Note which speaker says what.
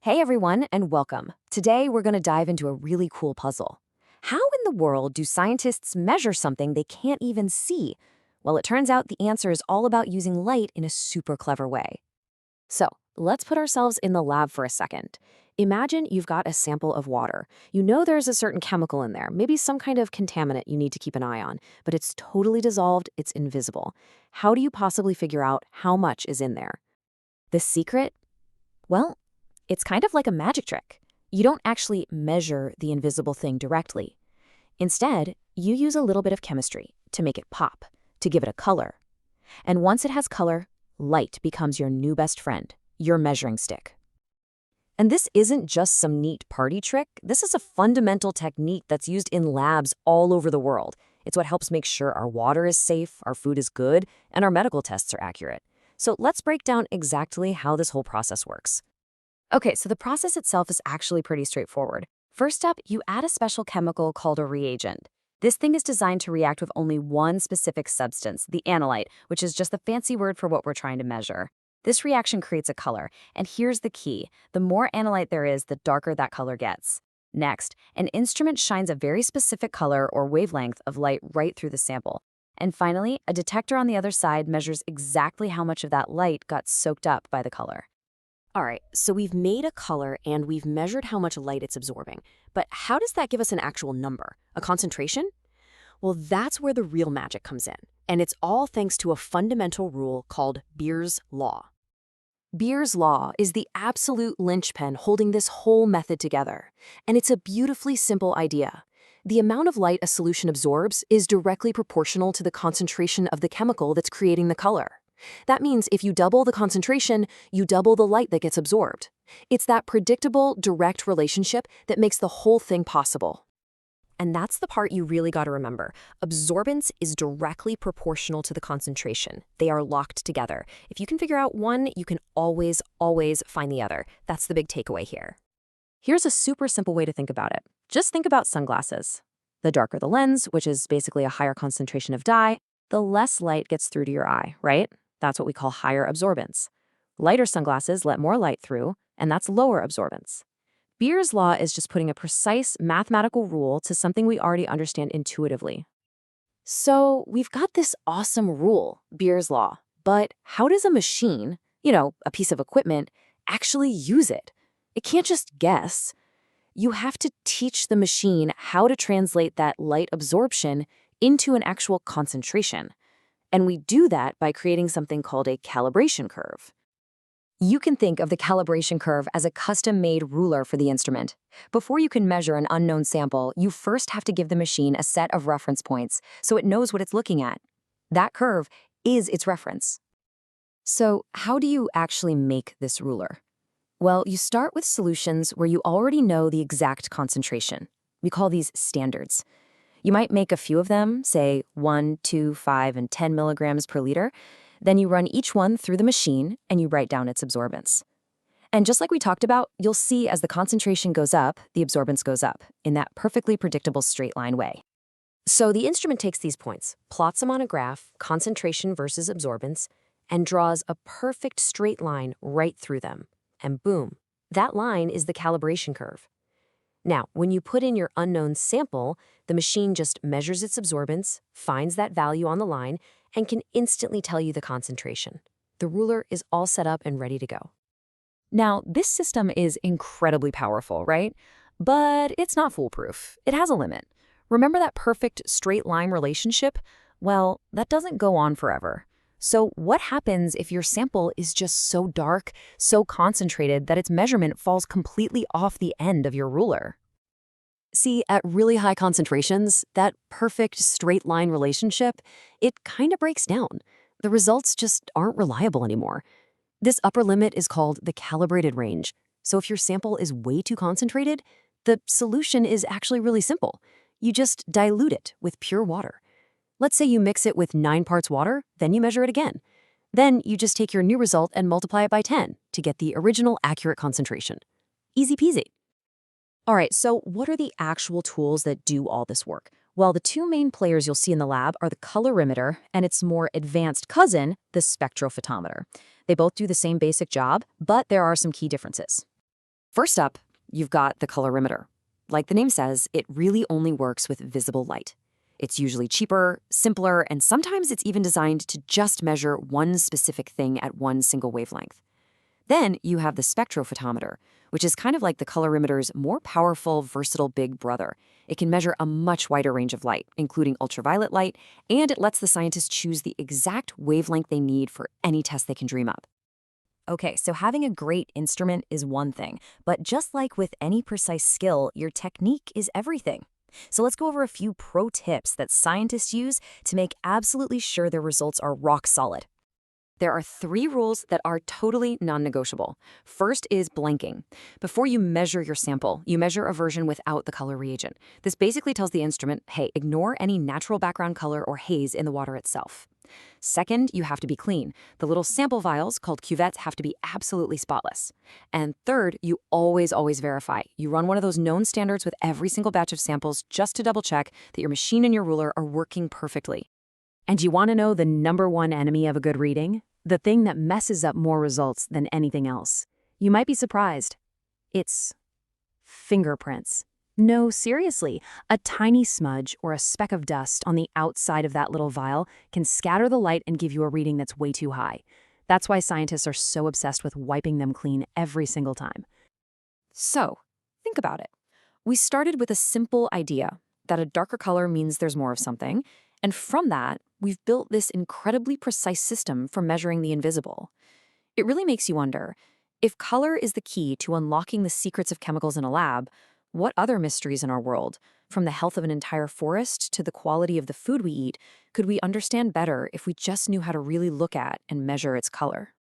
Speaker 1: Hey everyone, and welcome. Today we're going to dive into a really cool puzzle. How in the world do scientists measure something they can't even see? Well, it turns out the answer is all about using light in a super clever way. So, let's put ourselves in the lab for a second. Imagine you've got a sample of water. You know there's a certain chemical in there, maybe some kind of contaminant you need to keep an eye on, but it's totally dissolved, it's invisible. How do you possibly figure out how much is in there? The secret? Well, it's kind of like a magic trick. You don't actually measure the invisible thing directly. Instead, you use a little bit of chemistry to make it pop, to give it a color. And once it has color, light becomes your new best friend, your measuring stick. And this isn't just some neat party trick. This is a fundamental technique that's used in labs all over the world. It's what helps make sure our water is safe, our food is good, and our medical tests are accurate. So let's break down exactly how this whole process works. Okay, so the process itself is actually pretty straightforward. First up, you add a special chemical called a reagent. This thing is designed to react with only one specific substance, the analyte, which is just the fancy word for what we're trying to measure. This reaction creates a color, and here's the key. The more analyte there is, the darker that color gets. Next, an instrument shines a very specific color or wavelength of light right through the sample. And finally, a detector on the other side measures exactly how much of that light got soaked up by the color. All right, so we've made a color and we've measured how much light it's absorbing. But how does that give us an actual number? A concentration? Well, that's where the real magic comes in. And it's all thanks to a fundamental rule called Beer's law. Beer's law is the absolute linchpin holding this whole method together. And it's a beautifully simple idea. The amount of light a solution absorbs is directly proportional to the concentration of the chemical that's creating the color. That means if you double the concentration, you double the light that gets absorbed. It's that predictable, direct relationship that makes the whole thing possible. And that's the part you really got to remember. Absorbance is directly proportional to the concentration. They are locked together. If you can figure out one, you can always find the other. That's the big takeaway here. Here's a super simple way to think about it. Just think about sunglasses. The darker the lens, which is basically a higher concentration of dye, the less light gets through to your eye, right? That's what we call higher absorbance. Lighter sunglasses let more light through, and that's lower absorbance. Beer's law is just putting a precise mathematical rule to something we already understand intuitively. So we've got this awesome rule, Beer's law, but how does a machine, a piece of equipment, actually use it? It can't just guess. You have to teach the machine how to translate that light absorption into an actual concentration. And we do that by creating something called a calibration curve. You can think of the calibration curve as a custom-made ruler for the instrument. Before you can measure an unknown sample, you first have to give the machine a set of reference points so it knows what it's looking at. That curve is its reference. So how do you actually make this ruler? Well, you start with solutions where you already know the exact concentration. We call these standards. You might make a few of them, say 1, 2, 5, and 10 milligrams per liter. Then you run each one through the machine and you write down its absorbance. And just like we talked about, you'll see as the concentration goes up, the absorbance goes up in that perfectly predictable straight line way. So the instrument takes these points, plots them on a graph, concentration versus absorbance, and draws a perfect straight line right through them. And boom, that line is the calibration curve. Now, when you put in your unknown sample, the machine just measures its absorbance, finds that value on the line, and can instantly tell you the concentration. The ruler is all set up and ready to go. Now, this system is incredibly powerful, right? But it's not foolproof. It has a limit. Remember that perfect straight line relationship? Well, that doesn't go on forever. So what happens if your sample is just so dark, so concentrated that its measurement falls completely off the end of your ruler? See, at really high concentrations, that perfect straight line relationship, it kind of breaks down. The results just aren't reliable anymore. This upper limit is called the calibrated range. So if your sample is way too concentrated, the solution is actually really simple. You just dilute it with pure water. Let's say you mix it with 9 parts water, then you measure it again. Then you just take your new result and multiply it by 10 to get the original accurate concentration. Easy peasy. All right, so what are the actual tools that do all this work? Well, the two main players you'll see in the lab are the colorimeter and its more advanced cousin, the spectrophotometer. They both do the same basic job, but there are some key differences. First up, you've got the colorimeter. Like the name says, it really only works with visible light. It's usually cheaper, simpler, and sometimes it's even designed to just measure one specific thing at one single wavelength. Then you have the spectrophotometer, which is kind of like the colorimeter's more powerful, versatile big brother. It can measure a much wider range of light, including ultraviolet light, and it lets the scientists choose the exact wavelength they need for any test they can dream up. Okay, so having a great instrument is one thing, but just like with any precise skill, your technique is everything. So let's go over a few pro tips that scientists use to make absolutely sure their results are rock solid. There are 3 rules that are totally non-negotiable. First is blanking. Before you measure your sample, you measure a version without the color reagent. This basically tells the instrument, hey, ignore any natural background color or haze in the water itself. Second, you have to be clean. The little sample vials, called cuvettes, have to be absolutely spotless. And third, you always verify. You run one of those known standards with every single batch of samples just to double check that your machine and your ruler are working perfectly.
Speaker 2: And you want to know the #1 enemy of a good reading? The thing that messes up more results than anything else. You might be surprised. It's fingerprints. No, seriously, a tiny smudge or a speck of dust on the outside of that little vial can scatter the light and give you a reading that's way too high. That's why scientists are so obsessed with wiping them clean every single time.
Speaker 1: So, think about it. We started with a simple idea that a darker color means there's more of something, and from that, we've built this incredibly precise system for measuring the invisible. It really makes you wonder, if color is the key to unlocking the secrets of chemicals in a lab, what other mysteries in our world, from the health of an entire forest to the quality of the food we eat, could we understand better if we just knew how to really look at and measure its color?